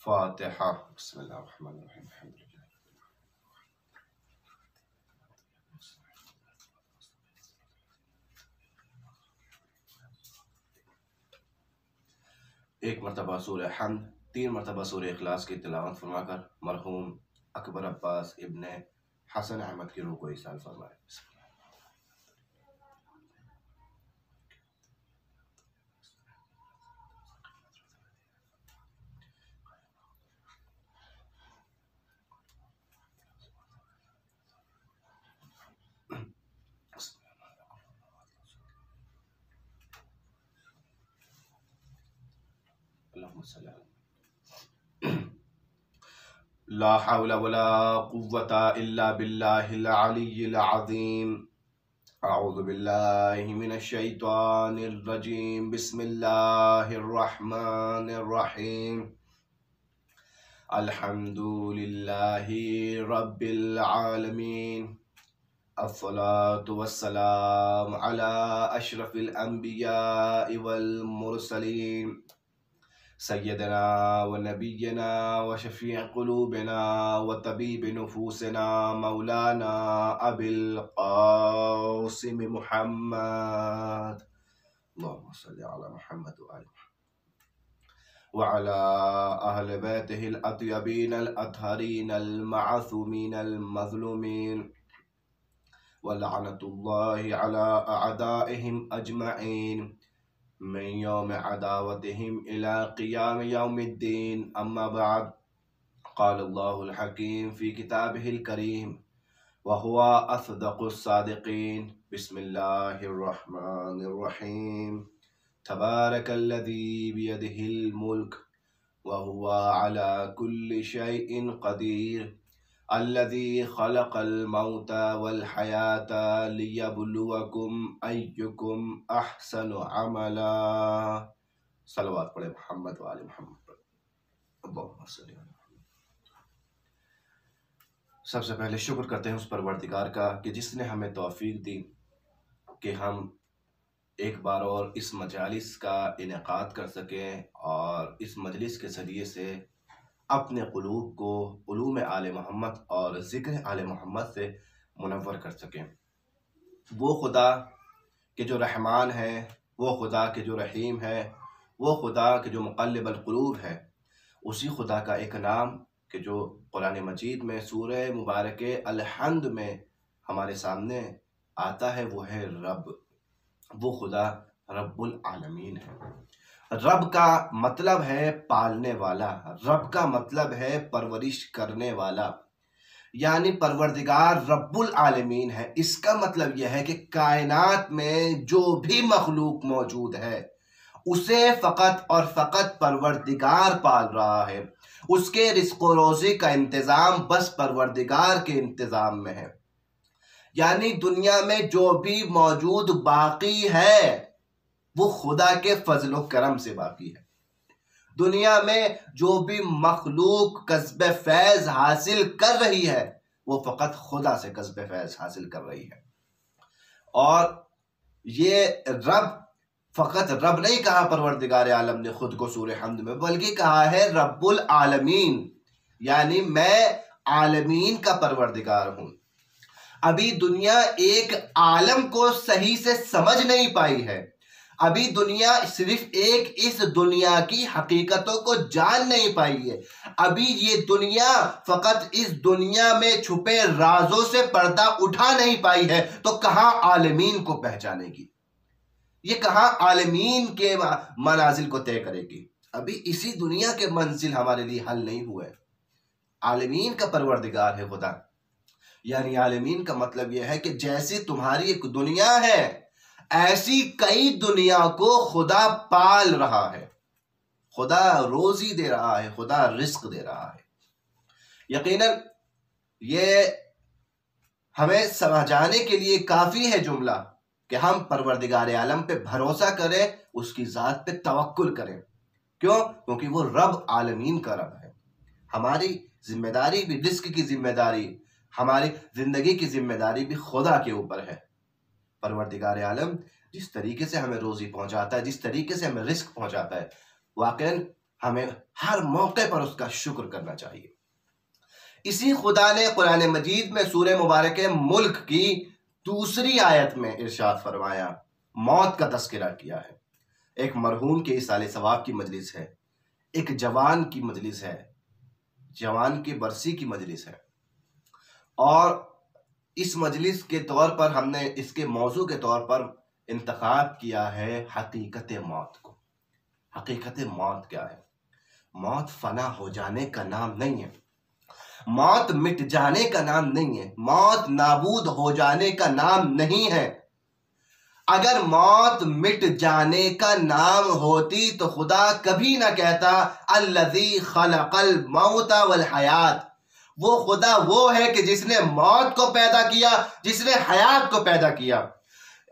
फातिहा। बिस्मिल्लाहिर्रहमानिर्रहीम। एक मरतबा सूरह हम्द, 3 मरतबा सूरह इखलास की तिलावत फरमाकर मरहूम अकबर अब्बास इब्ने हसन अहमद की रूह को इरसाल फरमाए। ला हौला वला कुव्वता इल्ला बिल्लाहिल अलिय्यिल अज़ीम। अऊज़ु बिल्लाहि मिनश शैतानिर रजीम। बिस्मिल्लाहिर रहमानिर रहीम। अल्हम्दुलिल्लाहि रब्बिल आलमीन। अस्सलातु वस्सलामु अला अशरफिल अंबिया वल मुरसलीन सय्यदना व नबियना व शफीअ क़ुलूबिना व तबीब नुफूसिना मौलाना अबिल क़ासिम मुहम्मद अल्लाहुम्मा सल्लि अला मुहम्मद व अला अहलि बैतिहिल अत्यबीनल अत्हरीनल मअसूमीनल मज़लूमीन व लअनतुल्लाहि अला अअदाइहिम अजमईन मिन यौम अदावतिहिम इला क़ियाम यौमिद्दीन। अम्मा बअद। क़ाल अल्लाहुल हकीम फ़ी किताबिहिल करीम व हुवा अस्दक़ुस सादिक़ीन। बिस्मिल्लाहिर रहमानिर रहीम। तबारकल्लज़ी बियदिहिल मुल्क व हुवा अला कुल्लि शैइन क़दीर। अल्लज़ी ख़लक़ल मौता वल हयाता लियब्लुवकुम अय्युकुम अहसनु अमला। सलवात पढ़े मोहम्मद व आले मोहम्मद। अल्लाहुम्मा सल्लि अला मुहम्मद। सबसे पहले शुक्र करते हैं उस परवरदिगार का कि जिसने हमें तौफीक दी कि हम एक बार और इस मजालिस का इनेकाद कर सकें और इस मजलिस के ज़रिए से अपने क़ुलूब को उलूम आले मोहम्मद और ज़िक्र आले मोहम्मद से मुनव्वर कर सकें। वो खुदा के जो रहमान है, वो खुदा के जो रहीम है, वो खुदा के जो मुक़ल्लिबुल क़ुलूब है, उसी खुदा का एक नाम कि जो कुरान मजीद में सूरह मुबारक अल हम्द में हमारे सामने आता है, वो है रब। वो खुदा रब्बुल आलमीन है। रब का मतलब है पालने वाला, रब का मतलब है परवरिश करने वाला, यानी परवरदिगार रब्बुल आलमीन है। इसका मतलब यह है कि कायनात में जो भी मखलूक मौजूद है उसे फ़कत और फ़कत परवरदिगार पाल रहा है। उसके रिज़्क़ व रोज़ी का इंतज़ाम बस परवरदिगार के इंतज़ाम में है। यानी दुनिया में जो भी मौजूद बाकी है वो खुदा के फजल व करम से बाकी है। दुनिया में जो भी मखलूक कस्ब फैज़ हासिल कर रही है वो फ़कत खुदा से कस्ब फैज़ हासिल कर रही है। और ये रब फ़कत रब नहीं कहा परवरदिगार आलम ने खुद को सूरह हम्द में, बल्कि कहा है रब्बुल आलमीन, यानी मैं आलमीन का परवरदिगार हूँ। अभी दुनिया एक आलम को सही से समझ नहीं पाई है। अभी दुनिया सिर्फ एक इस दुनिया की हकीकतों को जान नहीं पाई है। अभी ये दुनिया फकत इस दुनिया में छुपे राजों से पर्दा उठा नहीं पाई है, तो कहाँ आलमीन को पहचानेगी? ये कहाँ आलमीन के मनाजिल को तय करेगी? अभी इसी दुनिया के मंजिल हमारे लिए हल नहीं हुए। आलमीन का परवरदिगार है खुदा। यानी आलमीन का मतलब यह है कि जैसी तुम्हारी एक दुनिया है, ऐसी कई दुनिया को खुदा पाल रहा है। खुदा रोजी दे रहा है, खुदा रिस्क दे रहा है। यकीनन ये हमें समझाने के लिए काफी है जुमला कि हम परवरदिगार आलम पे भरोसा करें, उसकी जात पे तवक्कुल करें। क्यों? क्योंकि वो रब आलमीन का रब है। हमारी जिम्मेदारी भी, रिस्क की जिम्मेदारी, हमारी जिंदगी की जिम्मेदारी भी खुदा के ऊपर है। परवरदिगार आलम जिस तरीके से हमें रोजी पहुंचाता है, जिस तरीके से हमें रिस्क पहुंचाता है, वाकई हमें हर मौके पर उसका शुक्र करना चाहिए। इसी खुदा ने कुरान मजीद में सूरह मुबारक मुल्क की दूसरी आयत में इरशाद फरमाया, मौत का तस्करा किया है। एक मरहूम के इसाले सवाब की मजलिस है, एक जवान की मजलिस है, जवान की बरसी की मजलिस है, और इस मजलिस के तौर पर हमने इसके मौजू के तौर पर इंतखाब किया है हकीकत मौत को। हकीकत मौत क्या है? मौत फना हो जाने का नाम नहीं है, मौत मिट जाने का नाम नहीं है, मौत नाबूद हो जाने का नाम नहीं है। अगर मौत मिट जाने का नाम होती तो खुदा कभी ना कहता अल्लज़ी खलक़ल मौता वल हयात। वो खुदा वो है कि जिसने मौत को पैदा किया, जिसने हयात को पैदा किया।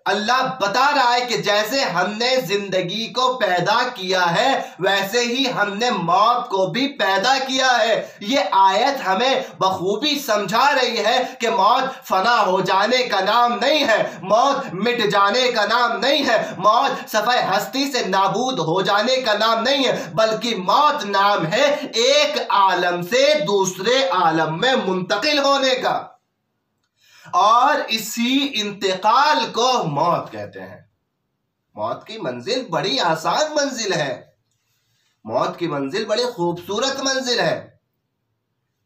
अल्लाह बता रहा है कि जैसे हमने जिंदगी को पैदा किया है वैसे ही हमने मौत को भी पैदा किया है। ये आयत हमें बखूबी समझा रही है कि मौत फना हो जाने का नाम नहीं है, मौत मिट जाने का नाम नहीं है, मौत सफ़े हस्ती से नाबूद हो जाने का नाम नहीं है, बल्कि मौत नाम है एक आलम से दूसरे आलम में मुंतकिल होने का, और इसी इंतकाल को मौत कहते हैं। मौत की मंजिल बड़ी आसान मंजिल है, मौत की मंजिल बड़ी खूबसूरत मंजिल है।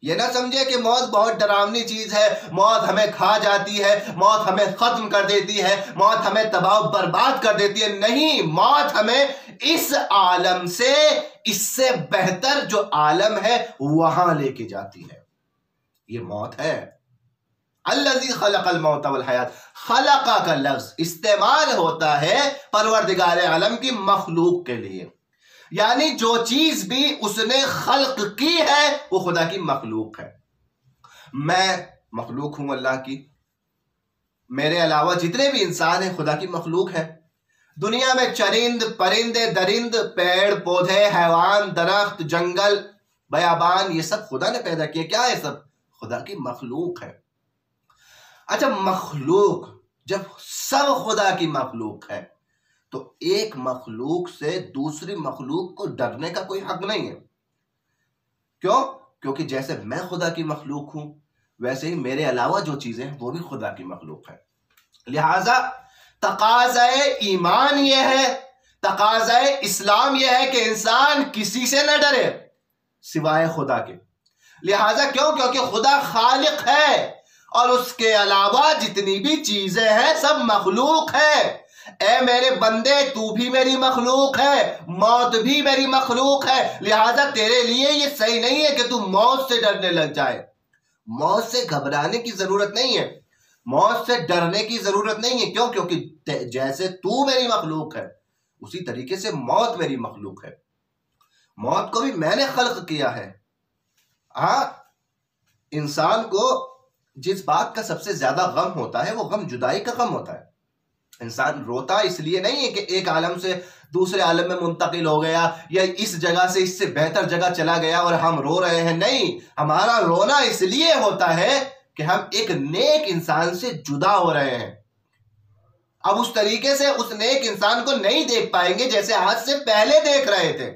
यह ना समझे कि मौत बहुत डरावनी चीज है, मौत हमें खा जाती है, मौत हमें खत्म कर देती है, मौत हमें तबाह बर्बाद कर देती है। नहीं, मौत हमें इस आलम से इससे बेहतर जो आलम है वहां लेके जाती है। ये मौत है। अल्लज़ी खलक़ल मौत वल हयात, खलक़ा का लफ्ज़ इस्तेमाल होता है परवरदिगार आलम की मखलूक के लिए, यानी जो चीज भी उसने खल्क की है वो खुदा की मखलूक है। मैं मखलूक हूं अल्लाह की, मेरे अलावा जितने भी इंसान हैं खुदा की मखलूक है। दुनिया में चरिंद परिंदे दरिंद, पेड़ पौधे, हैवान, दरख्त, जंगल, बयाबान, ये सब खुदा ने पैदा किए। क्या है? सब खुदा की मखलूक है। अच्छा, मखलूक जब सब खुदा की मखलूक है तो एक मखलूक से दूसरी मखलूक को डरने का कोई हक नहीं है। क्यों? क्योंकि जैसे मैं खुदा की मखलूक हूं वैसे ही मेरे अलावा जो चीजें हैं वो भी खुदा की मखलूक है। लिहाजा तकाज़े ईमान यह है, तकाज़े इस्लाम यह है कि इंसान किसी से न डरे सिवाय खुदा के। लिहाजा क्यों? क्योंकि खुदा खालिक है और उसके अलावा जितनी भी चीजें हैं सब मखलूक है। ए मेरे बंदे, तू भी मेरी मखलूक है, मौत भी मेरी मखलूक है। लिहाजा तेरे लिए ये सही नहीं है कि तू मौत से डरने लग जाए। मौत से घबराने की जरूरत नहीं है, मौत से डरने की जरूरत नहीं है। क्यों? क्योंकि जैसे तू मेरी मखलूक है उसी तरीके से मौत मेरी मखलूक है। मौत को भी मैंने खल्क किया है। हाँ, इंसान को जिस बात का सबसे ज्यादा गम होता है वो गम जुदाई का गम होता है। इंसान रोता इसलिए नहीं है कि एक आलम से दूसरे आलम में मुंतकिल हो गया या इस जगह से इससे बेहतर जगह चला गया और हम रो रहे हैं। नहीं, हमारा रोना इसलिए होता है कि हम एक नेक इंसान से जुदा हो रहे हैं। अब उस तरीके से उस नेक इंसान को नहीं देख पाएंगे जैसे आज से पहले देख रहे थे।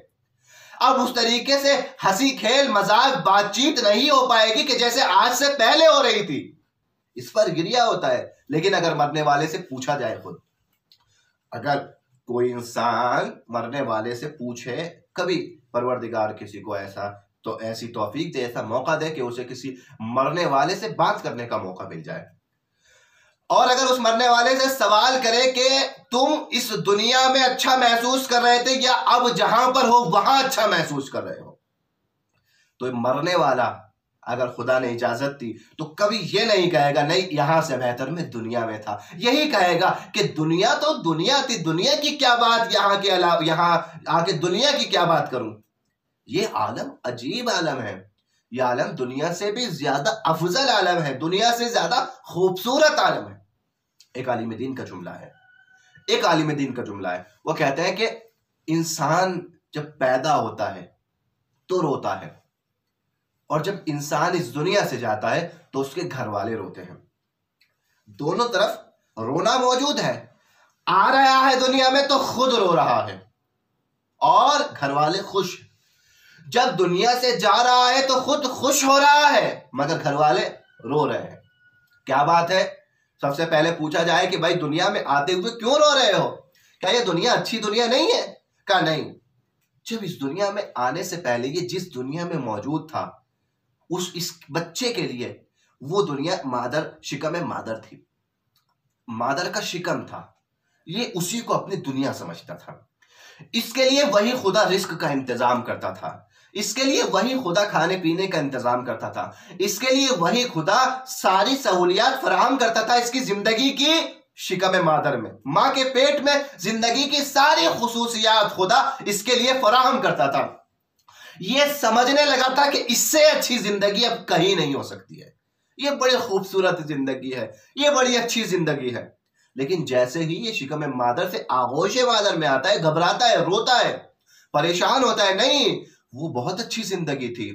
अब उस तरीके से हंसी खेल मजाक बातचीत नहीं हो पाएगी कि जैसे आज से पहले हो रही थी। इस पर गिरिया होता है। लेकिन अगर मरने वाले से पूछा जाए, खुद अगर कोई इंसान मरने वाले से पूछे कभी, परवरदिगार किसी को ऐसा तो ऐसी तौफीक दे, ऐसा मौका दे कि उसे किसी मरने वाले से बात करने का मौका मिल जाए, और अगर उस मरने वाले से सवाल करे कि तुम इस दुनिया में अच्छा महसूस कर रहे थे या अब जहां पर हो वहां अच्छा महसूस कर रहे हो, तो मरने वाला अगर खुदा ने इजाजत दी तो कभी ये नहीं कहेगा नहीं यहां से बेहतर मैं दुनिया में था। यही कहेगा कि दुनिया तो दुनिया थी, दुनिया की क्या बात, यहां के अलावा यहां आके दुनिया की क्या बात करूं। ये आलम अजीब आलम है, ये आलम दुनिया से भी ज्यादा अफजल आलम है, दुनिया से ज्यादा खूबसूरत आलम है। एक आलिम दीन का जुमला है, एक आलिम दीन का जुमला है, वो कहते हैं कि इंसान जब पैदा होता है तो रोता है, और जब इंसान इस दुनिया से जाता है तो उसके घर वाले रोते हैं। दोनों तरफ रोना मौजूद है। आ रहा है दुनिया में तो खुद रो रहा है और घर वाले खुश। जब दुनिया से जा रहा है तो खुद खुश हो रहा है मगर घर वाले रो रहे हैं। क्या बात है? सबसे पहले पूछा जाए कि भाई दुनिया में आते हुए क्यों रो रहे हो? क्या ये दुनिया अच्छी दुनिया नहीं है? क्या नहीं, जब इस दुनिया में आने से पहले ये जिस दुनिया में मौजूद था इस बच्चे के लिए वो दुनिया मादर शिकम मादर थी, मादर का शिकम था, ये उसी को अपनी दुनिया समझता था। इसके लिए वही खुदा रिस्क का इंतजाम करता था, इसके लिए वही खुदा खाने पीने का इंतजाम करता था, इसके लिए वही खुदा सारी सहूलियात फराहम करता था इसकी जिंदगी की शिकम मादर में, मां के पेट में जिंदगी की सारी खुसूसियात खुदा इसके लिए फराहम करता था। यह समझने लगा था कि इससे अच्छी जिंदगी अब कहीं नहीं हो सकती है, यह बड़ी खूबसूरत जिंदगी है, यह बड़ी अच्छी जिंदगी है। लेकिन जैसे ही ये शिकम मादर से आगोश मादर में आता है, घबराता है, रोता है, परेशान होता है, नहीं वो बहुत अच्छी जिंदगी थी,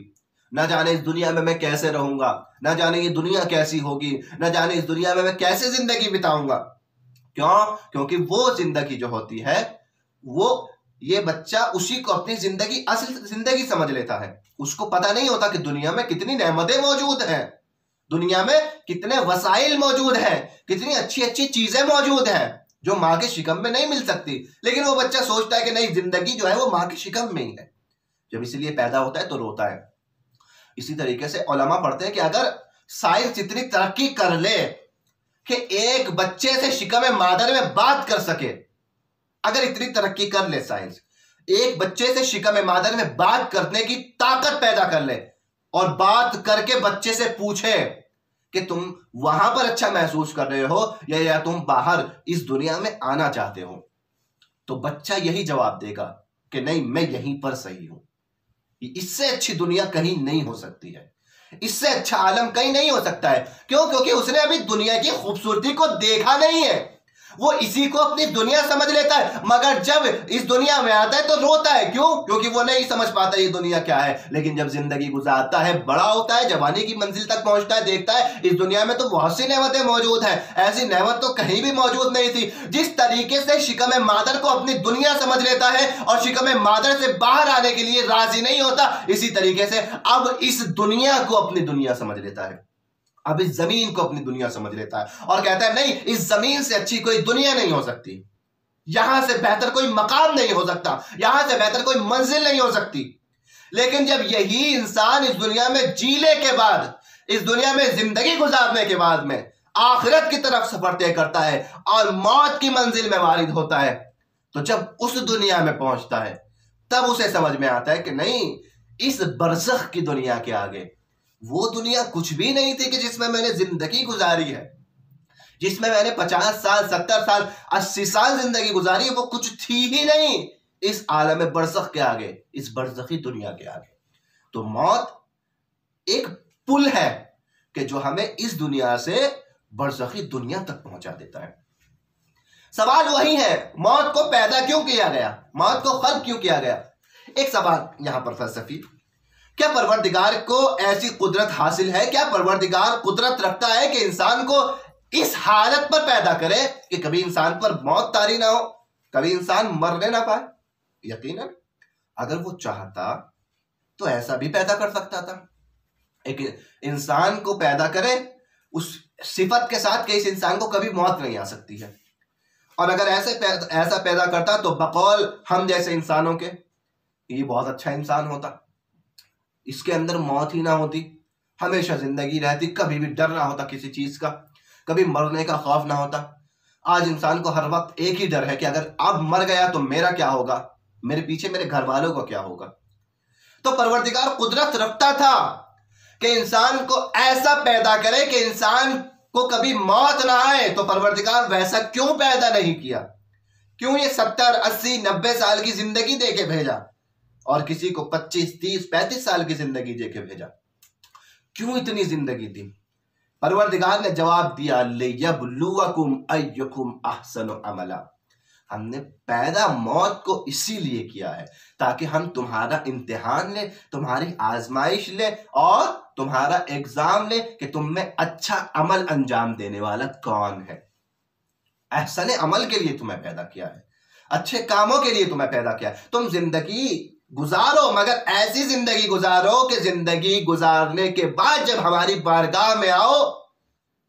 न जाने इस दुनिया में मैं कैसे रहूंगा, न जाने ये दुनिया कैसी होगी, न जाने इस दुनिया में मैं कैसे जिंदगी बिताऊंगा। क्यों? क्योंकि वो जिंदगी जो होती है वो ये बच्चा उसी को अपनी जिंदगी असल जिंदगी समझ लेता है। उसको पता नहीं होता कि दुनिया में कितनी नेमतें मौजूद हैं, दुनिया में कितने वसाइल मौजूद हैं, कितनी अच्छी अच्छी चीजें मौजूद हैं जो माँ के शिकम में नहीं मिल सकती। लेकिन वो बच्चा सोचता है कि नहीं, जिंदगी जो है वो माँ के शिकम में ही है। जब इसीलिए पैदा होता है तो रोता है। इसी तरीके से उलमा पढ़ते हैं कि अगर साइंस इतनी तरक्की कर ले कि एक बच्चे से शिकम मादर में बात कर सके, अगर इतनी तरक्की कर ले साइंस, एक बच्चे से शिकम मादर में बात करने की ताकत पैदा कर ले और बात करके बच्चे से पूछे कि तुम वहां पर अच्छा महसूस कर रहे हो या तुम बाहर इस दुनिया में आना चाहते हो, तो बच्चा यही जवाब देगा कि नहीं, मैं यहीं पर सही हूं। इससे अच्छी दुनिया कहीं नहीं हो सकती है, इससे अच्छा आलम कहीं नहीं हो सकता है। क्यों? क्योंकि उसने अभी दुनिया की खूबसूरती को देखा नहीं है, वो इसी को अपनी दुनिया समझ लेता है। मगर जब इस दुनिया में आता है तो रोता है। क्यों? क्योंकि वो नहीं समझ पाता ये दुनिया क्या है। लेकिन जब जिंदगी गुजारता है, बड़ा होता है, जवानी की मंजिल तक पहुंचता है, देखता है इस दुनिया में तो बहुत सी नेमतें मौजूद हैं, ऐसी नेमत तो कहीं भी मौजूद नहीं थी। जिस तरीके से शिकम मादर को अपनी दुनिया समझ लेता है और शिकम मादर से बाहर आने के लिए राजी नहीं होता, इसी तरीके से अब इस दुनिया को अपनी दुनिया समझ लेता है, अब इस जमीन को अपनी दुनिया समझ लेता है और कहता है नहीं, इस जमीन से अच्छी कोई दुनिया नहीं हो सकती, यहां से बेहतर कोई मकाम नहीं हो सकता, यहां से बेहतर कोई मंजिल नहीं हो सकती। लेकिन जब यही इंसान इस दुनिया में जीने के बाद, इस दुनिया में जिंदगी गुजारने के बाद में आखिरत की तरफ सफर तय करता है और मौत की मंजिल में वारिद होता है, तो जब उस दुनिया में पहुंचता है तब उसे समझ में आता है कि नहीं, इस बरज़ख की दुनिया के आगे वो दुनिया कुछ भी नहीं थी कि जिसमें मैंने जिंदगी गुजारी है, जिसमें मैंने 50 साल 70 साल 80 साल जिंदगी गुजारी है, वो कुछ थी ही नहीं इस आलम बरज़ख के आगे, इस बरज़खी दुनिया के आगे। तो मौत एक पुल है कि जो हमें इस दुनिया से बरज़खी दुनिया तक पहुंचा देता है। सवाल वही है, मौत को पैदा क्यों किया गया, मौत को खल्क क्यों किया गया? एक सवाल यहां पर फलसफी, क्या परवरदिगार को ऐसी कुदरत हासिल है, क्या परवरदिगार कुदरत रखता है कि इंसान को इस हालत पर पैदा करे कि कभी इंसान पर मौत तारी ना हो, कभी इंसान मरने ना पाए? यकीनन अगर वो चाहता तो ऐसा भी पैदा कर सकता था, एक इंसान को पैदा करे उस सिफत के साथ कि इस इंसान को कभी मौत नहीं आ सकती है। और अगर ऐसा पैदा करता तो बकौल हम जैसे इंसानों के ये बहुत अच्छा इंसान होता, इसके अंदर मौत ही ना होती, हमेशा जिंदगी रहती, कभी भी डर ना होता किसी चीज का, कभी मरने का खौफ ना होता। आज इंसान को हर वक्त एक ही डर है कि अगर अब मर गया तो मेरा क्या होगा, मेरे पीछे मेरे घर वालों का क्या होगा। तो परवरदिगार कुदरत रखता था कि इंसान को ऐसा पैदा करे कि इंसान को कभी मौत ना आए। तो परवरदिगार वैसा क्यों पैदा नहीं किया? क्यों ये 70 80 90 साल की जिंदगी दे के भेजा और किसी को 25 30 35 साल की जिंदगी दे के भेजा? क्यों इतनी जिंदगी दी? परवरदिगार ने जवाब दिया, लियब्लुवकुम अय्युकुम अहसनु अमला। हमने पैदा मौत को इसीलिए किया है ताकि हम तुम्हारा इम्तिहान ले, तुम्हारी आजमाइश ले और तुम्हारा एग्जाम ले कि तुम में अच्छा अमल अंजाम देने वाला कौन है। एहसन अमल के लिए तुम्हें पैदा किया है, अच्छे कामों के लिए तुम्हें पैदा किया है। तुम जिंदगी गुजारो, मगर ऐसी जिंदगी गुजारो कि जिंदगी गुजारने के बाद जब हमारी बारगाह में आओ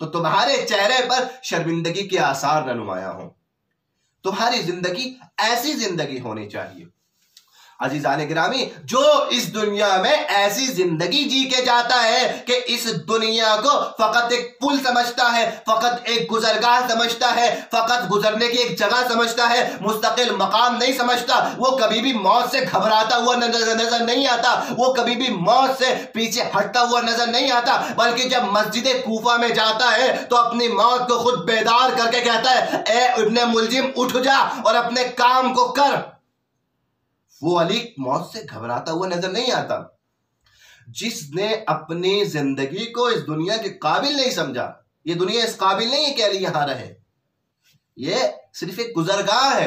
तो तुम्हारे चेहरे पर शर्मिंदगी के आसार न नुमाया हो। तुम्हारी जिंदगी ऐसी जिंदगी होनी चाहिए। अजीजान गिरामी, जो इस दुनिया में ऐसी जिंदगी जी के जाता है कि इस दुनिया को फकत एक पुल समझता है, फकत एक गुजरगाह समझता है, फकत गुजरने की एक जगह समझता है, मुस्तकिल मकाम नहीं समझता, वो कभी भी मौत से घबराता हुआ नजर नहीं आता, वो कभी भी मौत से पीछे हटता हुआ नजर नहीं आता, बल्कि जब मस्जिद कूफा में जाता है तो अपनी मौत को खुद बेदार करके कहता है, ए इब्ने मुलजिम उठ जा और अपने काम को कर। वो अली मौत से घबराता हुआ नजर नहीं आता। जिसने अपनी जिंदगी को इस दुनिया के काबिल नहीं समझा, ये दुनिया इस काबिल नहीं है कि अली यहां रहे, ये सिर्फ एक गुजरगाह है,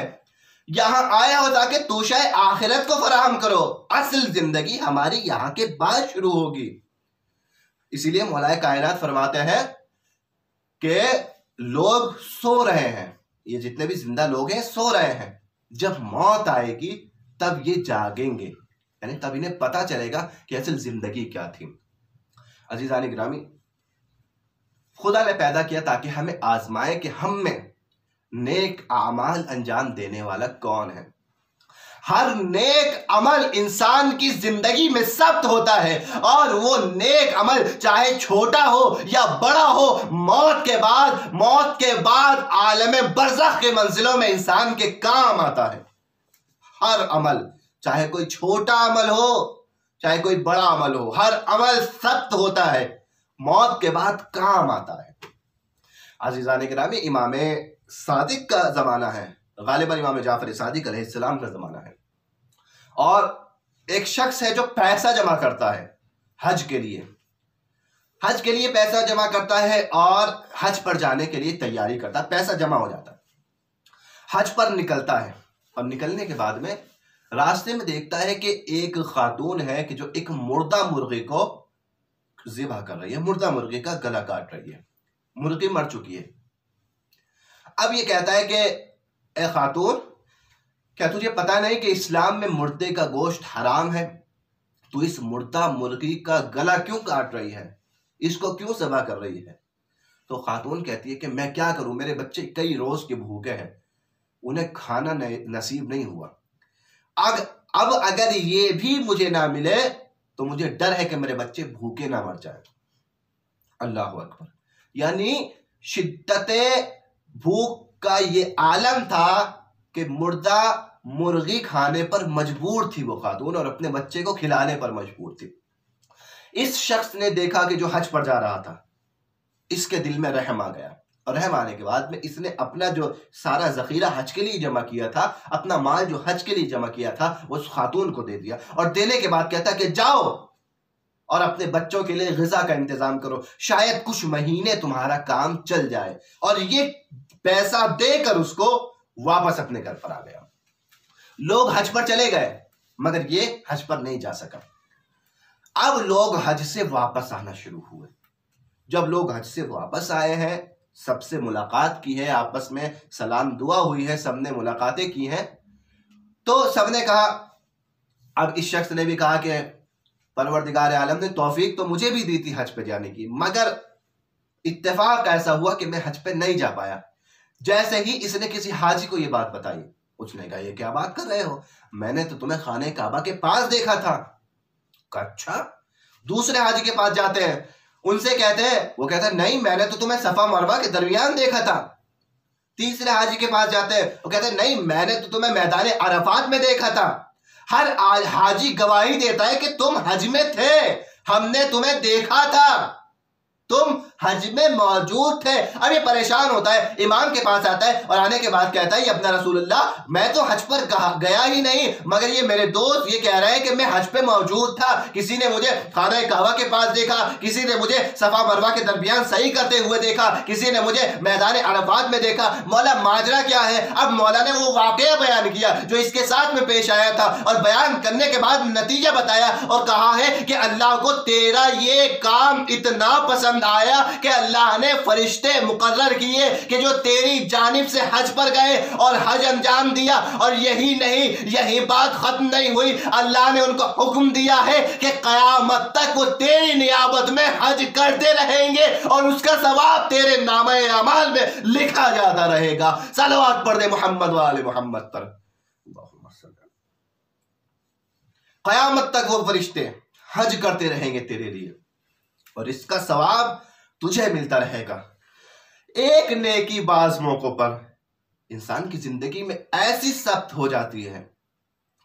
यहां आया हो ताकि तोशाए आखिरत को फराहम करो। असल जिंदगी हमारी यहां के बाद शुरू होगी। इसीलिए मौलाए कायनात फरमाते हैं कि लोग सो रहे हैं, ये जितने भी जिंदा लोग हैं सो रहे हैं, जब मौत आएगी तब ये जागेंगे, यानी तब इन्हें पता चलेगा कि असल जिंदगी क्या थी। अजीजान गिरामी, खुदा ने पैदा किया ताकि हमें आजमाए कि हम में नेक अमाल अंजाम देने वाला कौन है। हर नेक अमल इंसान की जिंदगी में सख्त होता है, और वो नेक अमल चाहे छोटा हो या बड़ा हो, मौत के बाद आलम बरज़ख के मंजिलों में इंसान के काम आता है। हर अमल, चाहे कोई छोटा अमल हो चाहे कोई बड़ा अमल हो, हर अमल सख्त होता है, मौत के बाद काम आता है। अजीजान गिरामी, इमाम सादिक का जमाना है, गालिबन इमाम जाफर सादिक अलैहिस्सलाम का जमाना है, और एक शख्स है जो पैसा जमा करता है हज के लिए पैसा जमा करता है और हज पर जाने के लिए तैयारी करता है। पैसा जमा हो जाता है, हज पर निकलता है, और निकलने के बाद में रास्ते में देखता है कि एक खातून है कि जो एक मुर्दा मुर्गी को ज़िबा कर रही है, मुर्दा मुर्गी का गला काट रही है, मुर्गी मर चुकी है। अब ये कहता है कि ए खातून, क्या तुझे पता नहीं कि इस्लाम में मुर्दे का गोश्त हराम है? तू इस मुर्दा मुर्गी का गला क्यों काट रही है, इसको क्यों ज़िबा कर रही है? तो खातून कहती है कि मैं क्या करूं, मेरे बच्चे कई रोज के भूखे हैं, उन्हें खाना नसीब नहीं हुआ। अब अगर ये भी मुझे ना मिले तो मुझे डर है कि मेरे बच्चे भूखे ना मर जाए। अल्लाह अकबर। यानी शिद्दते भूख का ये आलम था कि मुर्दा मुर्गी खाने पर मजबूर थी वो खातून, और अपने बच्चे को खिलाने पर मजबूर थी। इस शख्स ने देखा कि जो हज पर जा रहा था, इसके दिल में रहम आ गया, और रहम आने के बाद में इसने अपना जो सारा जखीरा हज के लिए जमा किया था, अपना माल जो हज के लिए जमा किया था, वो उस खातून को दे दिया, और देने के बाद कहता कि जाओ और अपने बच्चों के लिए ग़िज़ा का इंतजाम करो, शायद कुछ महीने तुम्हारा काम चल जाए। और ये पैसा देकर उसको वापस अपने घर पर आ गया। लोग हज पर चले गए मगर ये हज पर नहीं जा सका। अब लोग हज से वापस आना शुरू हुए। जब लोग हज से वापस आए हैं, सबसे मुलाकात की है, आपस में सलाम दुआ हुई है, सबने मुलाकातें की हैं, तो सबने कहा, अब इस शख्स ने भी कहा कि परवरदिगार आलम ने तौफीक तो मुझे भी दी थी हज पे जाने की, मगर इत्तेफाक ऐसा हुआ कि मैं हज पे नहीं जा पाया। जैसे ही इसने किसी हाजी को ये बात बताई, उसने कहा ये क्या बात कर रहे हो, मैंने तो तुम्हें खाने काबा के पास देखा था। अच्छा। दूसरे हाजी के पास जाते हैं, उनसे कहते हैं, वो कहता है नहीं, मैंने तो तुम्हें सफा मरवा के दरमियान देखा था। तीसरे हाजी के पास जाते हैं, वो कहते हैं नहीं, मैंने तो तुम्हें मैदान अरफात में देखा था। हर हाजी गवाही देता है कि तुम हज में थे, हमने तुम्हें देखा था, तुम हज में मौजूद थे। अब ये परेशान होता है, इमाम के पास आता है और आने के बाद कहता है, अपना रसूलुल्लाह, मैं तो हज पर गया ही नहीं, मगर ये मेरे दोस्त ये कह रहे हैं कि मैं हज पे मौजूद था। किसी ने मुझे खाना काबा के पास देखा, किसी ने मुझे सफा मरवा के दरमियान सही करते हुए देखा, किसी ने मुझे मैदान अरफात में देखा। मौला माजरा क्या है? अब मौला ने वो वाकया बयान किया जो इसके साथ में पेश आया था, और बयान करने के बाद नतीजा बताया और कहा है कि अल्लाह को तेरा ये काम इतना पसंद पसंद आया कि अल्लाह ने फरिश्ते मुकर्रर किए कि जो तेरी जानिब से हज पर गए और हज अंजाम दिया। और यही नहीं, यही बात खत्म नहीं हुई, अल्लाह ने उनको हुक्म दिया है कि क़यामत तक वो तेरी नियाबत में हज करते रहेंगे और उसका सवाब तेरे नामे अमाल में लिखा जाता रहेगा। सलवात पढ़ दे मोहम्मद वाले मोहम्मद पर। क़यामत तक वो फरिश्ते हज करते रहेंगे तेरे लिए और इसका सवाब तुझे मिलता रहेगा। एक नेकी बाज मौकों पर इंसान की जिंदगी में ऐसी सख्त हो जाती है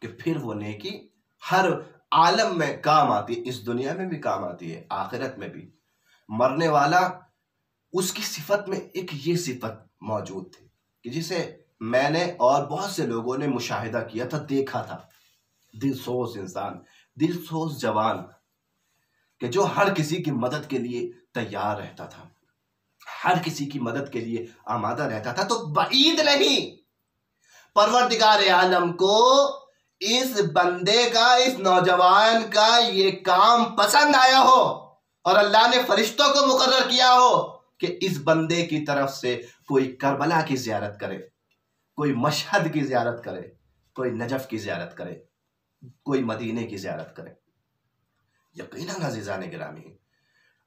कि फिर वो नेकी हर आलम में काम आती है, इस दुनिया में भी काम आती है, आखिरत में भी। मरने वाला, उसकी सिफत में एक ये सिफत मौजूद थी कि जिसे मैंने और बहुत से लोगों ने मुशाहिदा किया था, देखा था। दिलसोज इंसान, दिलसोज जवान कि जो हर किसी की मदद के लिए तैयार रहता था, हर किसी की मदद के लिए आमादा रहता था। तो बईद नहीं परवरदिगार आलम को इस बंदे का, इस नौजवान का ये काम पसंद आया हो और अल्लाह ने फरिश्तों को मुकर्रर किया हो कि इस बंदे की तरफ से कोई करबला की ज़ियारत करे, कोई मशहद की ज़ियारत करे, कोई नजफ की ज़ियारत करे, कोई मदीने की ज़ियारत करे। यकीनन अज़ीज़ान गिरामी,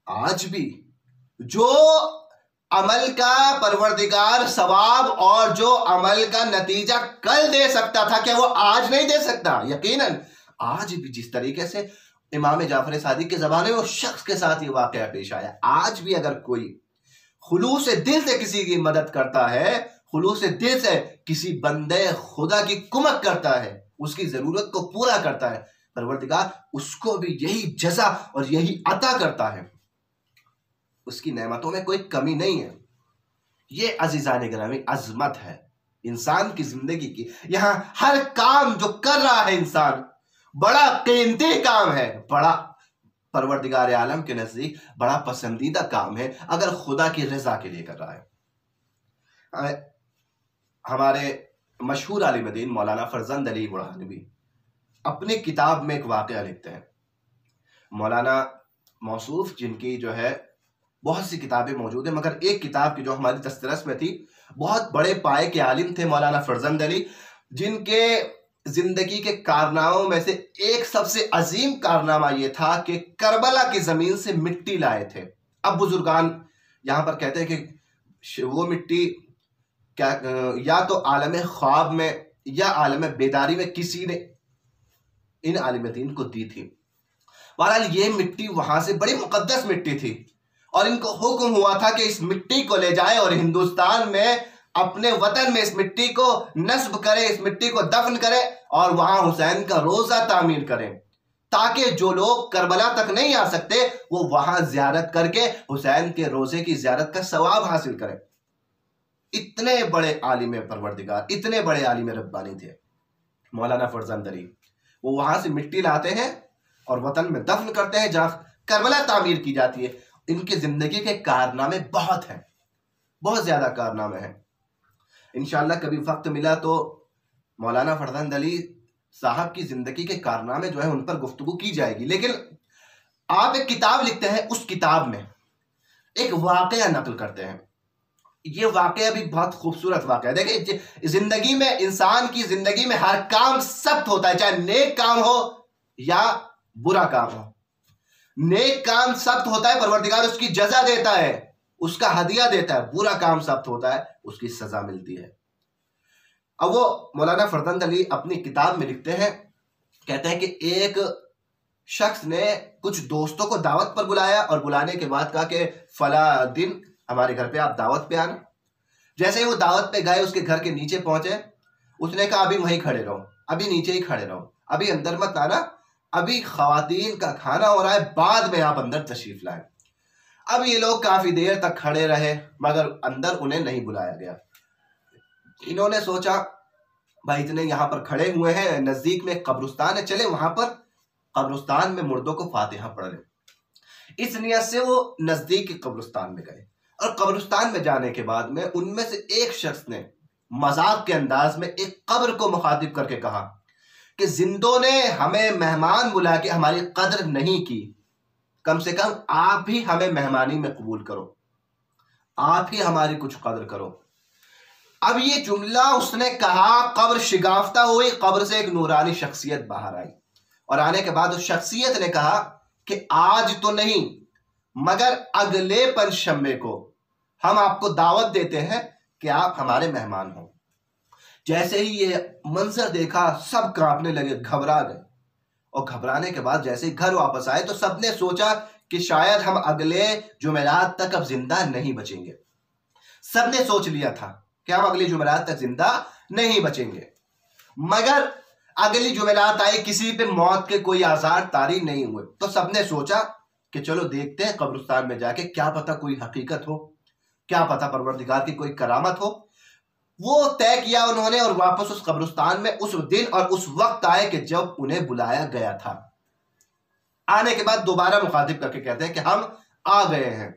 आज भी जो अमल का परवरदिगार सवाब और जो अमल का नतीजा कल दे सकता था, क्या वो आज नहीं दे सकता? यकीनन आज भी जिस तरीके से इमाम जाफर सादिक के ज़माने में उस शख्स के साथ ये वाक़या पेश आया, आज भी अगर कोई खुलूस दिल से किसी की मदद करता है, खुलूस दिल से किसी बंदे खुदा की कुमक करता है, उसकी ज़रूरत को पूरा करता है, परवरदिगार उसको भी यही जज़ा और यही अता करता है। उसकी नेमतों में कोई कमी नहीं है। ये अज़ीज़ान गिरामी अज़मत है इंसान की ज़िंदगी की। यहाँ हर काम जो कर रहा है इंसान, बड़ा कीमती काम है, बड़ा परवरदिगार आलम के नज़दीक बड़ा पसंदीदा काम है अगर खुदा की रज़ा के लिए कर रहा है। हमारे मशहूर आलिम दीन मौलाना फरजंद अली बुरहानवी अपनी किताब में एक वाक़या लिखते हैं। मौलाना मौसूफ, जिनकी जो है बहुत सी किताबें मौजूद हैं, मगर एक किताब की जो हमारी दस्तरस में थी, बहुत बड़े पाए के आलिम थे मौलाना फरजंद अली, जिनके ज़िंदगी के कारनामों में से एक सबसे अजीम कारनामा ये था कि करबला की ज़मीन से मिट्टी लाए थे। अब बुजुर्गान यहाँ पर कहते हैं कि वो मिट्टी क्या या तो आलम ख्वाब में या आलम बेदारी में किसी ने इन आलिम दीन को दी थी। बहरहाल ये मिट्टी वहां से बड़ी मुकद्दस मिट्टी थी और इनको हुक्म हुआ था कि इस मिट्टी को ले जाए और हिंदुस्तान में अपने वतन में इस मिट्टी को नस्ब करे, इस मिट्टी को दफन करे और वहां हुसैन का रोजा तामीर करें, ताकि जो लोग करबला तक नहीं आ सकते वो वहां जियारत करके हुसैन के रोजे की जियारत का सवाब हासिल करें। इतने बड़े आलिम परवरदिगार, इतने बड़े आलिम रब्बानी थे मौलाना फरजंद अली। वो वहां से मिट्टी लाते हैं और वतन में दफन करते हैं जहां करबला तामीर की जाती है। इनकी जिंदगी के कारनामे बहुत हैं, बहुत ज्यादा कारनामे हैं। इंशाअल्लाह कभी वक्त मिला तो मौलाना फरजंद अली साहब की जिंदगी के कारनामे जो है उन पर गुफ्तगू की जाएगी। लेकिन आप एक किताब लिखते हैं, उस किताब में एक वाकया नकल करते हैं। ये वाकया भी बहुत खूबसूरत वाकया है। देखिए, जिंदगी में, इंसान की जिंदगी में हर काम सख्त होता है, चाहे नेक काम हो या बुरा काम हो। नेक काम सख्त होता है, परवरदिगार उसकी जजा देता है, उसका हदिया देता है। बुरा काम सख्त होता है, उसकी सजा मिलती है। अब वो मौलाना फरजंद अली अपनी किताब में लिखते हैं, कहते हैं कि एक शख्स ने कुछ दोस्तों को दावत पर बुलाया और बुलाने के बाद कहा कि फला दिन हमारे घर पे आप दावत पे आना। जैसे ही वो दावत पे गए, उसके घर के नीचे पहुंचे, उसने कहा अभी वहीं खड़े रहो, अभी नीचे ही खड़े रहो, अभी अंदर मत आना, अभी खवातीन का खाना हो रहा है, बाद में आप अंदर तशरीफ लाएं। अब ये लोग काफी देर तक खड़े रहे मगर अंदर उन्हें नहीं बुलाया गया। इन्होंने सोचा भाई इतने यहाँ पर खड़े हुए हैं, नजदीक में कब्रिस्तान है, चले वहां पर कब्रिस्तान में मुर्दों को फातिहा पढ़ ले। इस नियत से वो नजदीक के कब्रिस्तान में गए और कब्रिस्तान में जाने के बाद में उनमें से एक शख्स ने मजाक के अंदाज में एक कब्र को मुखातिब करके कहा कि जिंदों ने हमें मेहमान बुला के हमारी कदर नहीं की, कम से कम आप ही हमें मेहमानी में कबूल करो, आप ही हमारी कुछ कदर करो। अब ये जुमला उसने कहा, कब्र शिगाफ्ता हुई, कब्र से एक नूरानी शख्सियत बाहर आई और आने के बाद उस शख्सियत ने कहा कि आज तो नहीं मगर अगले पंचशंबे को हम आपको दावत देते हैं कि आप हमारे मेहमान हो। जैसे ही ये मंजर देखा सब कांपने लगे, घबरा गए और घबराने के बाद जैसे ही घर वापस आए तो सबने सोचा कि शायद हम अगले जुमेरात तक अब जिंदा नहीं बचेंगे। सबने सोच लिया था कि हम अगली जुमेरात तक जिंदा नहीं बचेंगे, मगर अगली जुमेरात आई, किसी पे मौत के कोई आसार तारी नहीं हुए। तो सबने सोचा कि चलो देखते हैं कब्रिस्तान में जाके, क्या पता कोई हकीकत हो, क्या पता परवरदिगार की कोई करामत हो। वो तय किया उन्होंने और वापस उस कब्रिस्तान में उस दिन और उस वक्त आए कि जब उन्हें बुलाया गया था। आने के बाद दोबारा मुखातिब करके कहते हैं कि हम आ गए हैं।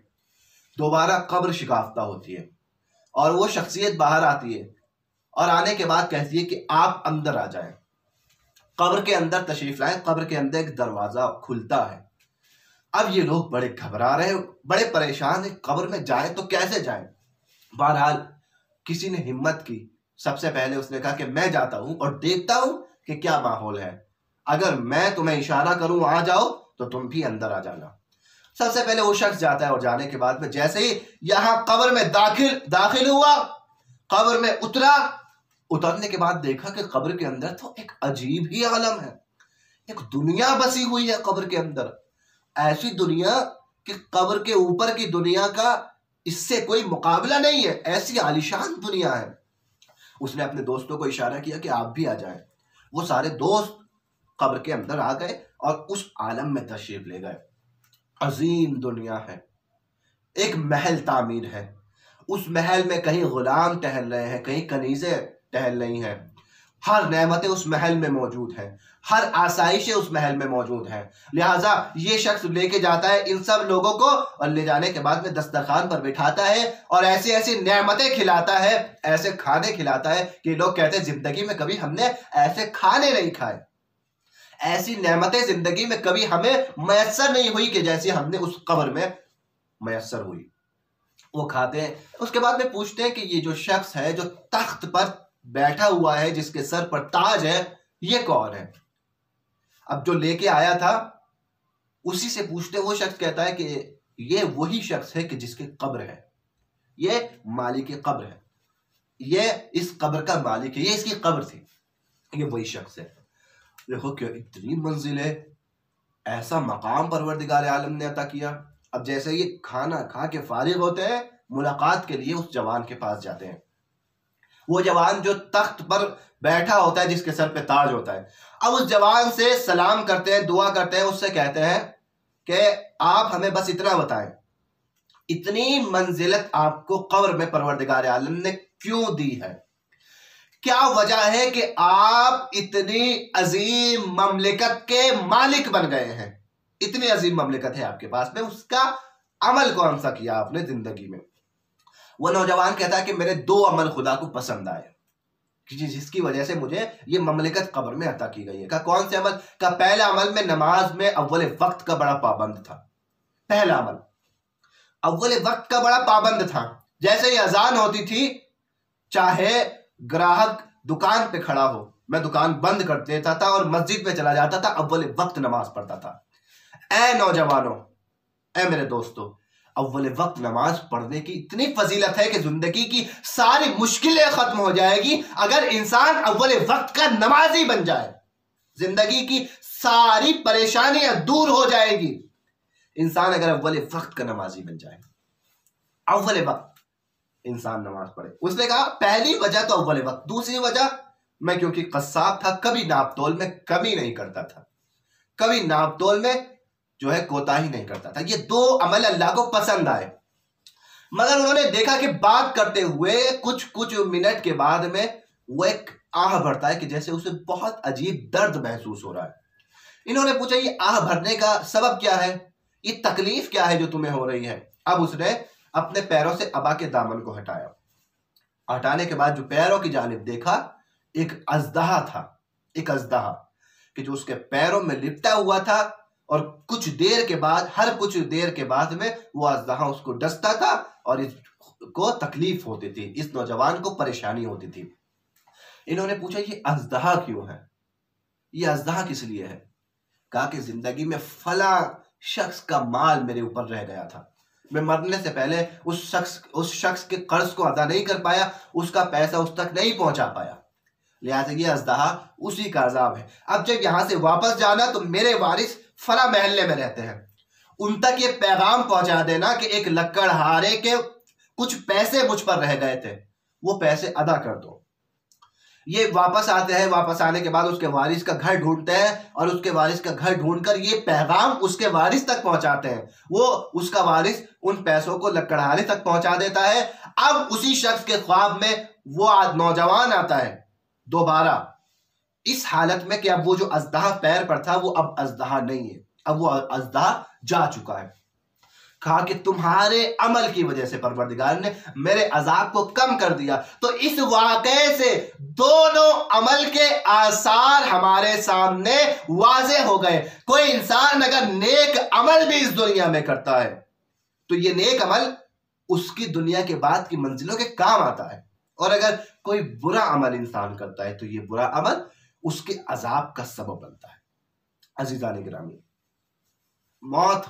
दोबारा कब्र शिगाफ्ता होती है और वो शख्सियत बाहर आती है और आने के बाद कहती है कि आप अंदर आ जाएं, कब्र के अंदर तशरीफ लाएं। कब्र के अंदर एक दरवाजा खुलता है। अब ये लोग बड़े घबरा रहे हैं, बड़े परेशान हैं, कब्र में जाएं तो कैसे जाएं। बहरहाल किसी ने हिम्मत की, सबसे पहले उसने कहा कि मैं जाता हूं और देखता हूं कि क्या माहौल है, अगर मैं तुम्हें इशारा करूं आ जाओ तो तुम भी अंदर आ जाना। सबसे पहले वो शख्स जाता है और जाने के बाद में जैसे ही यहां कब्र में दाखिल हुआ, कब्र में उतरने के बाद देखा कि कब्र के अंदर तो एक अजीब ही आलम है, एक दुनिया बसी हुई है कब्र के अंदर। ऐसी दुनिया कि कब्र के ऊपर की दुनिया का इससे कोई मुकाबला नहीं है, ऐसी आलीशान दुनिया है। उसने अपने दोस्तों को इशारा किया कि आप भी आ जाएं। वो सारे दोस्त कब्र के अंदर आ गए और उस आलम में तशरीफ ले गए। अजीम दुनिया है, एक महल तामीर है, उस महल में कहीं गुलाम टहल रहे हैं, कहीं कनीज़ें टहल रही हैं। हर नेमतें उस महल में मौजूद हैं, हर आसाइशें उस महल में मौजूद हैं। लिहाजा ये शख्स लेके जाता है इन सब लोगों को और ले जाने के बाद में दस्तरखान पर बिठाता है और ऐसी ऐसी नेमतें खिलाता है, ऐसे खाने खिलाता है कि लोग कहते हैं जिंदगी में कभी हमने ऐसे खाने नहीं खाए, ऐसी नेमतें जिंदगी में कभी हमें मैसर नहीं हुई कि जैसी हमने उस कब्र में मैसर हुई। वो खाते हैं। उसके बाद में पूछते हैं कि ये जो शख्स है जो तख्त पर बैठा हुआ है, जिसके सर पर ताज है, ये कौन है। अब जो लेके आया था उसी से पूछते, वो शख्स कहता है कि ये वही शख्स है कि जिसकी कब्र है, ये मालिक कब्र है, ये इस कब्र का मालिक है, ये इसकी कब्र थी, ये वही शख्स है। देखो क्या इतनी मंजिल है, ऐसा मकाम परवरदिगार आलम ने अता किया। अब जैसे ये खाना खा के फारिग होते हैं, मुलाकात के लिए उस जवान के पास जाते हैं। वो जवान जो तख्त पर बैठा होता है, जिसके सर पे ताज होता है। अब उस जवान से सलाम करते हैं, दुआ करते हैं, उससे कहते हैं कि आप हमें बस इतना बताएं, इतनी मंजिलत आपको कब्र में परवरदिगार आलम ने क्यों दी है, क्या वजह है कि आप इतनी अजीम ममलिकत के मालिक बन गए हैं, इतनी अजीम ममलिकत है आपके पास में, उसका अमल कौन सा किया आपने जिंदगी में। वो नौजवान कहता है कि मेरे दो अमल खुदा को पसंद आए जिसकी वजह से मुझे ये ममलिकत कब्र में अता की गई है। का कौन से अमल? का पहला अमल में नमाज में अव्वल वक्त का बड़ा पाबंद था। पहला अमल अव्वल वक्त का बड़ा पाबंद था। जैसे ही अजान होती थी, चाहे ग्राहक दुकान पे खड़ा हो, मैं दुकान बंद कर देता था और मस्जिद में चला जाता था, अव्वल वक्त नमाज पढ़ता था। ऐ नौजवानों, ऐ मेरे दोस्तों, अव्वल वक्त नमाज पढ़ने की इतनी फजीलत है कि जिंदगी की सारी मुश्किलें खत्म हो जाएगी अगर इंसान अव्वल वक्त का नमाजी बन जाए। जिंदगी की सारी परेशानियां दूर हो जाएगी इंसान अगर अव्वल वक्त का नमाजी बन जाए। अव्वल वक्त इंसान नमाज पढ़े। उसने कहा पहली वजह तो अव्वल वक्त, दूसरी वजह मैं क्योंकि कस्साब था, कभी नापतोल में कमी नहीं करता था, कभी नापतोल में जो है कोताही नहीं करता था। ये दो अमल अल्लाह को पसंद आए। मगर उन्होंने देखा कि बात करते हुए कुछ मिनट के बाद में वो एक आह भरता है कि जैसे उसे बहुत अजीब दर्द महसूस हो रहा है। इन्होंने पूछा ये आह भरने का सबब क्या है, ये तकलीफ क्या है जो तुम्हें हो रही है। अब उसने अपने पैरों से अबा के दामन को हटाया। हटाने के बाद जो पैरों की जानिब देखा, एक अजदहा था, एक अजदहा कि जो उसके पैरों में लिपटा हुआ था और कुछ देर के बाद, हर कुछ देर के बाद में वो अजदहा उसको डसता था और इसको तकलीफ होती थी, इस नौजवान को परेशानी होती थी। इन्होंने पूछा ये अजदहा क्यों है, ये अजदहा किस लिए है? कहा कि जिंदगी में फला शख्स का माल मेरे ऊपर रह गया था, मैं मरने से पहले उस शख्स के कर्ज को अदा नहीं कर पाया, उसका पैसा उस तक नहीं पहुंचा पाया, लिहाजा ये अजदहा उसी का अजाब है। अब जब यहां से वापस जाना तो मेरे वारिस फला महल्ले में रहते हैं, उन तक ये पैगाम पहुंचा देना कि एक लकड़हारे के कुछ पैसे मुझ पर रह गए थे, वो पैसे अदा कर दो। ये वापस आते हैं, वापस आने के बाद उसके वारिस का घर ढूंढते हैं और उसके वारिस का घर ढूंढकर ये पैगाम उसके वारिस तक पहुंचाते हैं। वो उसका वारिस उन पैसों को लकड़हारे तक पहुंचा देता है। अब उसी शख्स के ख्वाब में वो नौजवान आता है दोबारा, इस हालत में कि अब वो जो अजदहा पैर पर था वो अब अजदहा नहीं है, अब वो अजदहा जा चुका है। कहा कि तुम्हारे अमल की वजह से परवरदिगार ने मेरे अजाब को कम कर दिया। तो इस वाक़े से दोनों अमल के आसार हमारे सामने वाज़े हो गए। कोई इंसान अगर नेक अमल भी इस दुनिया में करता है तो ये नेक अमल उसकी दुनिया के बाद की मंजिलों के काम आता है, और अगर कोई बुरा अमल इंसान करता है तो ये बुरा अमल उसके अजाब का सबब बनता है। अजीज़ान गिरामी, मौत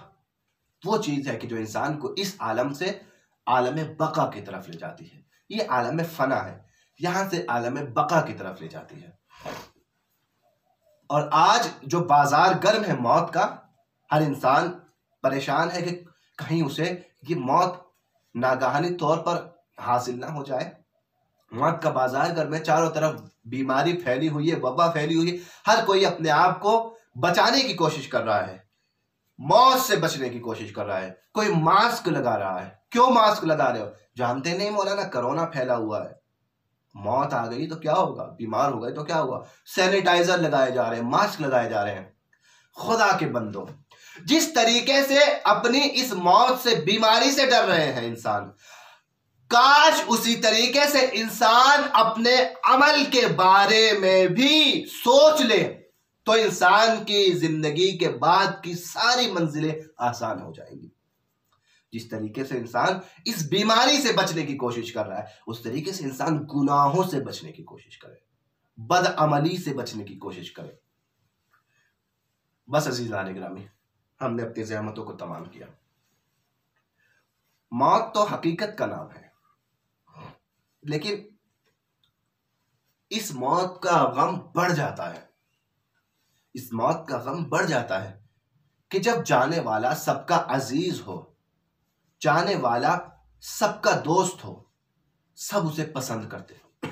वो चीज है कि जो इंसान को इस आलम से आलम बका की तरफ ले जाती है। ये आलम फना है, यहां से आलम बका की तरफ ले जाती है। और आज जो बाजार गर्म है मौत का, हर इंसान परेशान है कि कहीं उसे ये मौत नागाहानी तौर पर हासिल ना हो जाए। मौत का बाजार गर्म है, चारों तरफ बीमारी फैली हुई है, वबा फैली हुई है, हर कोई अपने आप को बचाने की कोशिश कर रहा है, मौत से बचने की कोशिश कर रहा है। कोई मास्क लगा रहा है। क्यों मास्क लगा रहे हो? जानते नहीं मौलाना कोरोना फैला हुआ है, मौत आ गई तो क्या होगा, बीमार हो गए तो क्या होगा। सैनिटाइजर लगाए जा रहे हैं, मास्क लगाए जा रहे हैं। खुदा के बंदो, जिस तरीके से अपनी इस मौत से, बीमारी से डर रहे हैं इंसान, काश उसी तरीके से इंसान अपने अमल के बारे में भी सोच ले तो इंसान की जिंदगी के बाद की सारी मंजिलें आसान हो जाएंगी। जिस तरीके से इंसान इस बीमारी से बचने की कोशिश कर रहा है, उस तरीके से इंसान गुनाहों से बचने की कोशिश करे, बदअमली से बचने की कोशिश करे। बस अजीज़ान गिरामी, हमने अपनी ज़हमतों को तमाम किया। मौत तो हकीकत का नाम है, लेकिन इस मौत का गम बढ़ जाता है, इस मौत का गम बढ़ जाता है कि जब जाने वाला सबका अजीज हो, जाने वाला सबका दोस्त हो, सब उसे पसंद करते हो।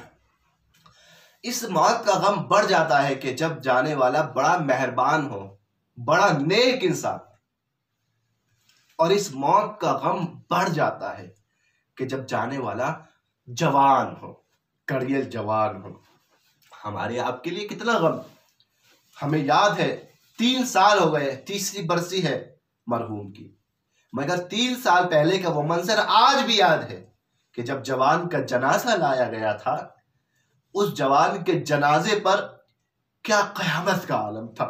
इस मौत का गम बढ़ जाता है कि जब जाने वाला बड़ा मेहरबान हो, बड़ा नेक इंसान, और इस मौत का गम बढ़ जाता है कि जब जाने वाला जवान हो, कड़ियल जवान हो। हमारे आपके लिए कितना गम। हमें याद है 3 साल हो गए, तीसरी बरसी है मरहूम की, मगर 3 साल पहले का वो मंजर आज भी याद है कि जब जवान का जनाजा लाया गया था, उस जवान के जनाजे पर क्या कयामत का आलम था,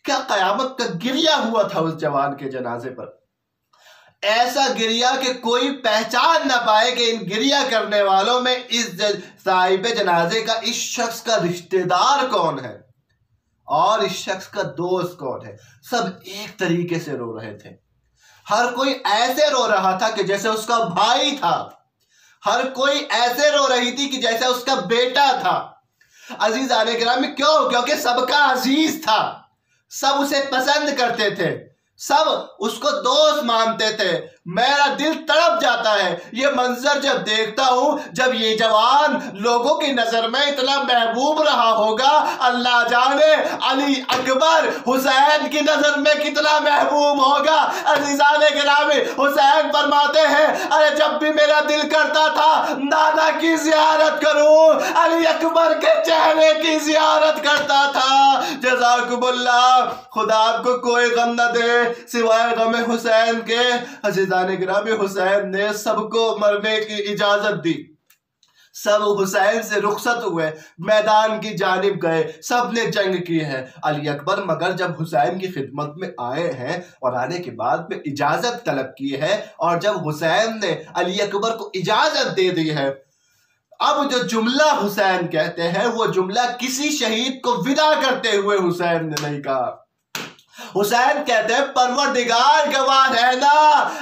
क्या कयामत का गिरिया हुआ था उस जवान के जनाजे पर। ऐसा गिरिया कि कोई पहचान ना पाए कि इन गिरिया करने वालों में इस साहिब जनाजे का, इस शख्स का रिश्तेदार कौन है और इस शख्स का दोस्त कौन है। सब एक तरीके से रो रहे थे, हर कोई ऐसे रो रहा था कि जैसे उसका भाई था, हर कोई ऐसे रो रही थी कि जैसे उसका बेटा था। अजीज़ान गिरामी, क्यों? क्योंकि सबका अजीज था, सब उसे पसंद करते थे, सब उसको दोस्त मानते थे। मेरा दिल तड़प जाता है ये मंजर जब देखता हूं, जब ये जवान लोगों की नजर में इतना महबूब रहा होगा, अल्लाह जाने अली अकबर हुसैन की नजर में कितना महबूब होगा। अजीज़ान गिरामी, हुसैन फरमाते हैं, अरे जब भी मेरा दिल करता था नाना की जियारत करूं, अली अकबर के चेहरे की जियारत करता था। जज़ाकुमुल्लाह, खुदा आपको कोई गम न दे सिवाय गम हुसैन के। अजीज़ान गिरामी, हुसैन ने सबको मरने की इजाजत दी, सब हुसैन से रुखसत हुए, मैदान की जानिब गए, सब ने जंग की है। अली अकबर मगर जब हुसैन की खिदमत में आए हैं और आने के बाद में इजाजत तलब की है, और जब हुसैन ने अली अकबर को इजाजत दे दी है, अब जो जुमला हुसैन कहते हैं वो जुमला किसी शहीद को विदा करते हुए हुसैन ने नहीं कहा। हुसैन कहते हैं परवरदिगार गवाह है ना,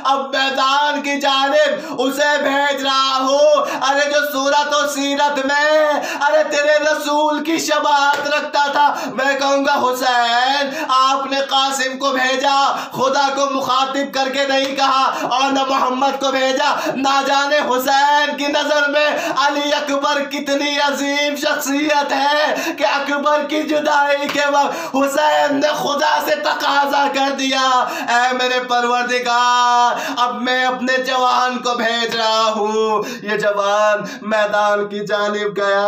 अब मैदान की जानिब उसे भेज रहा हूं। अरे जो सूरत और सीरत में अरे तेरे रसूल की शबाहत रखता था, मैं कहूंगा हुसैन आपने कासिम को भेजा, खुदा को मुखातिब करके नहीं कहा, और न मोहम्मद को भेजा। ना जाने हुसैन की नजर में अली अकबर कितनी अजीम शख्सियत है कि अकबर की जुदाई के वक्त हुसैन ने खुदा से तकाजा कर दिया, ऐ मेरे परवरदिगार अब मैं अपने जवान को भेज रहा हूँ। ये जवान मैदान की जानिब गया।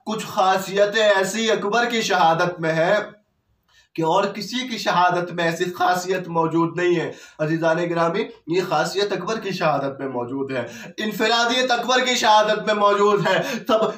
कुछ खासियतें ऐसी अकबर की शहादत में है कि और किसी की शहादत में ऐसी खासियत मौजूद नहीं है। अजीज़ान गिरामी, ये खासियत अकबर की शहादत में मौजूद है, इनफरादियत अकबर की शहादत में मौजूद है।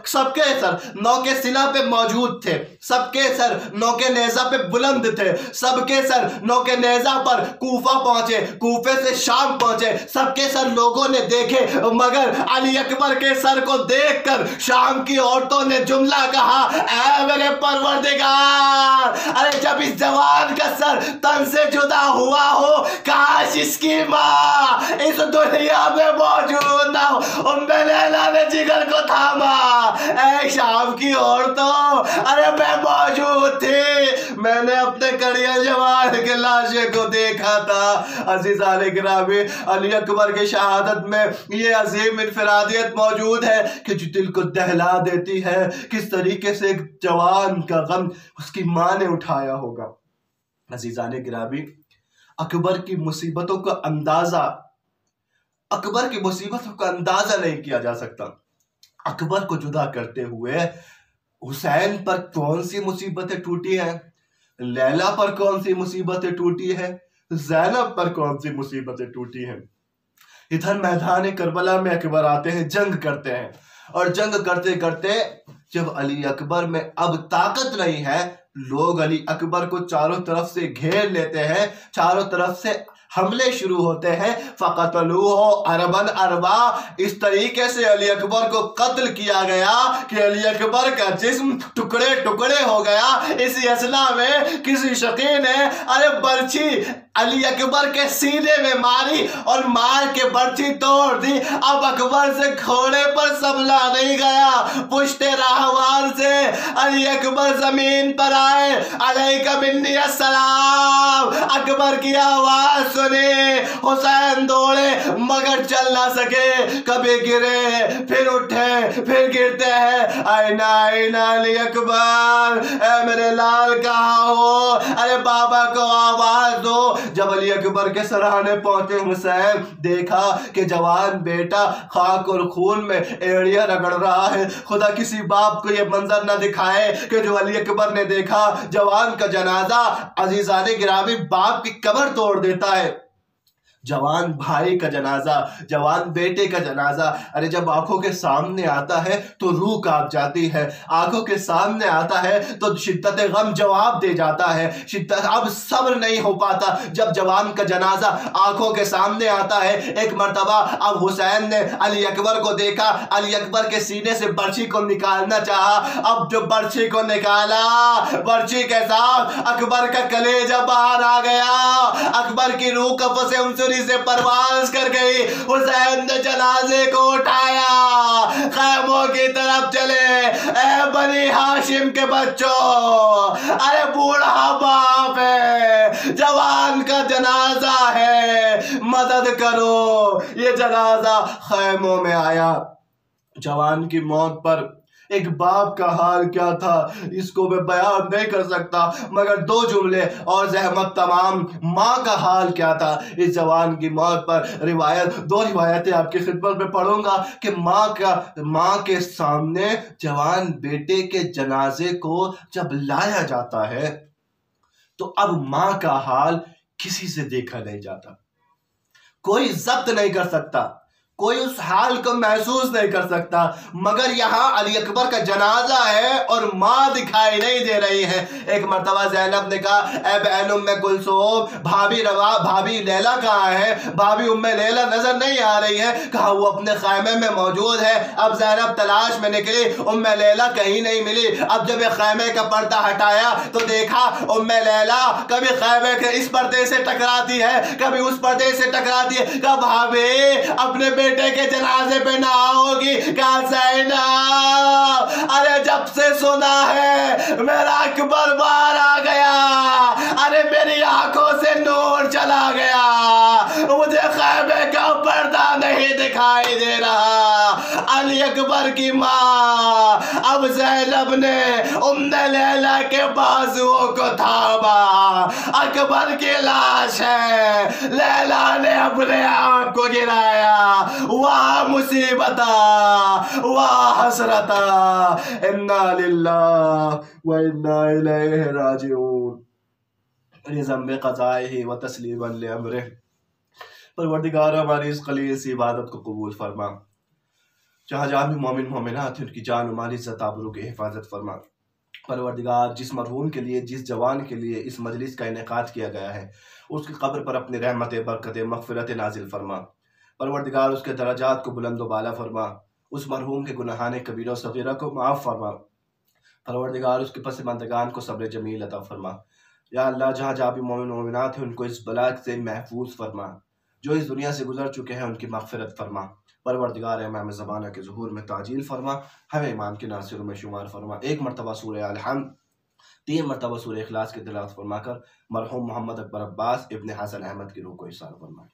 सबके सर नौके सिला पे मौजूद थे, सबके सर नौके नेजा पे बुलंद थे, सबके सर नौके नेजा पर कूफा पहुंचे, कूफे से शाम पहुंचे, सबके सर लोगों ने देखे, मगर अली अकबर के सर को देखकर शाम की औरतों ने जुमला कहा, ऐ मेरे परवरदिगार, अरे जब इस जवान का सर तन से जुदा हुआ हो, काश इसकी माँ इस दुनिया में मौजूद ना हो। उम्मे लैला ने जिगर को थामा, ऐ शाम की औरतों, अरे मैं मौजूद थी, मैंने अपने कड़िया जवान के लाशे को देखा था। अज़ीज़ान गिरामी, अली अकबर की शहादत में ये अजीम इनफरादियत मौजूद है कि जो दिल को दहला देती है, किस तरीके से एक जवान का गम उसकी माँ ने उठाया होगा। अज़ीज़ान गिरामी, अकबर की मुसीबतों का अंदाजा नहीं किया जा सकता। अकबर को जुदा करते हुए हुसैन पर कौन सी मुसीबतें टूटी हैं, लैला पर कौन सी मुसीबतें टूटी है, ज़ैनब पर कौन सी मुसीबतें टूटी हैं। इधर मैदान करबला में अकबर आते हैं, जंग करते हैं, और जंग करते करते जब अली अकबर में अब ताकत नहीं है, लोग अली अकबर को चारों तरफ से घेर लेते हैं, चारों तरफ से हमले शुरू होते हैं। फ़क़तलूहु अरबन अरबा, इस तरीके से अली अकबर को कत्ल किया गया कि अली अकबर का जिस्म टुकड़े टुकड़े हो गया। इसी असना में किसी शकी ने अरे बर्छी अली अकबर के सीने में मारी और मार के बर्छी तोड़ दी। अब अकबर से घोड़े पर संभला नहीं गया, पुश्ते राहवार से अली अकबर जमीन पर आए। अलैका मिन्नी अस्सलाम, अकबर की आवाज सुने, हुसैन दौड़े मगर चल ना सके, कभी गिरे फिर उठे फिर गिरते हैं। आईना आईना अली अकबर, ऐ मेरे लाल कहाँ हो, अरे बाबा को आवाज दो। जब अली अकबर के सराहने पहुंचे हुसैन, देखा कि जवान बेटा खाक और खून में एड़िया रगड़ रहा है। खुदा किसी बाप को यह मंजर न दिखाए कि जो अली अकबर ने देखा, जवान का जनाजा अजीज़ान गिरामी बाप की कब्र तोड़ देता है। जवान भाई का जनाजा, जवान बेटे का जनाजा, अरे जब आंखों के सामने आता है तो रूह कांप जाती है, आंखों के सामने आता है तो शिद्दत गम जवाब दे जाता है, शिद्दत अब सब्र नहीं हो पाता। जब जवान का जनाजा आंखों के सामने आता है, एक मर्तबा अब हुसैन ने अली अकबर को देखा, अली अकबर के सीने से बर्छी को निकालना चाहा। अब जो बर्छी को निकाला, बर्छी के साथ अकबर का कलेजा बाहर आ गया, अकबर की रूह कफ़ से से परवाज कर गई। हुसैन ने जनाजे को उठाया, खैमों की तरफ चले। ए बनी हाशिम के बच्चों, अरे बूढ़ा बाप है, जवान का जनाजा है, मदद करो। ये जनाजा खैमों में आया। जवान की मौत पर एक बाप का हाल क्या था इसको मैं बयान नहीं कर सकता, मगर दो जुमले और जहमत तमाम। माँ का हाल क्या था इस जवान की मौत पर, दो रिवायतें आपकी खिदमत में पढ़ूंगा कि माँ के सामने जवान बेटे के जनाजे को जब लाया जाता है तो अब माँ का हाल किसी से देखा नहीं जाता, कोई जब्त नहीं कर सकता, कोई उस हाल को महसूस नहीं कर सकता, मगर यहाँ अली अकबर का जनाजा है और माँ दिखाई नहीं दे रही है। एक मर्तबा ज़ैनब ने कहा, ए बहन उम्मे कुलसूम, भाभी रवा, भाभी लैला कहाँ है? भाभी उम्मे लैला नजर नहीं आ रही है। कहा वो अपने खैमे में मौजूद है। अब ज़ैनब तलाश में निकली, उम्मे लैला कहीं नहीं मिली। अब जब एक खैमे का पर्दा हटाया तो देखा उम्मे लैला कभी खैमे के इस पर्दे से टकराती है, कभी उस पर्दे से टकराती है। कहा भाभी अपने बेटे के जनाजे पे ना आओगी? कहा ज़ैनब अरे जब से सुना है मेरा अकबर बाहर आ गया, अरे मेरी आंखों से नूर चला गया, मुझे खैमे का पर्दा नहीं दिखाई दे रहा। अली अकबर की माँ अब ज़ैनब ने उम्मे लैला के बाजुओं को थामा। अकबर की लाश है, लैला ने अपने आप को गिराया। वाह मुसीबता, वाह हसरता, इन्ना लिल्लाह व इन्ना इलैहि राजिऊन। निज़ाम क़ज़ाइही व तस्लीमन लिअम्रिह। परवरदिगार हमारी इस खलीस इबादत को कबूल फरमा। जहाँ जहाँ भी मोमिन मोमिनात हैं उनकी जान माल इज़्ज़त आबरू की हिफाजत फरमा। परवरदिगार जिस मरहूम के लिए, जिस जवान के लिए इस मजलिस का इनेकाद किया गया है, उसकी कब्र पर अपनी रहमत बरकत मग़फ़िरत नाजिल फरमा। परवरदिगार उसके दरजात को बुलंद व बाला फरमा। उस मरहूम के गुनाहान कबीरा सग़ीरा को माफ़ फरमा। परवरदिगार उसके पसमानदगान को सब्र जमील अता फरमा। या अल्लाह जहाँ जहाँ भी मोमिन मोमिनात हैं उनको इस बला से महफूज फरमा। जो इस दुनिया से गुजर चुके हैं उनकी मग़फ़िरत फरमा। परवरदिगार इमाम ज़माना के ज़ुहूर में ताजील फरमा, हमें इमाम के नासिरों में शुमार फरमा। एक मरतबा सूरह अल-हम्द, 3 मरतबा सूरह इखलास की तिलावत फरमाकर मरहूम मोहम्मद अकबर अब्बास इब्न हसन अहमद की रूह को इरसाल फरमा।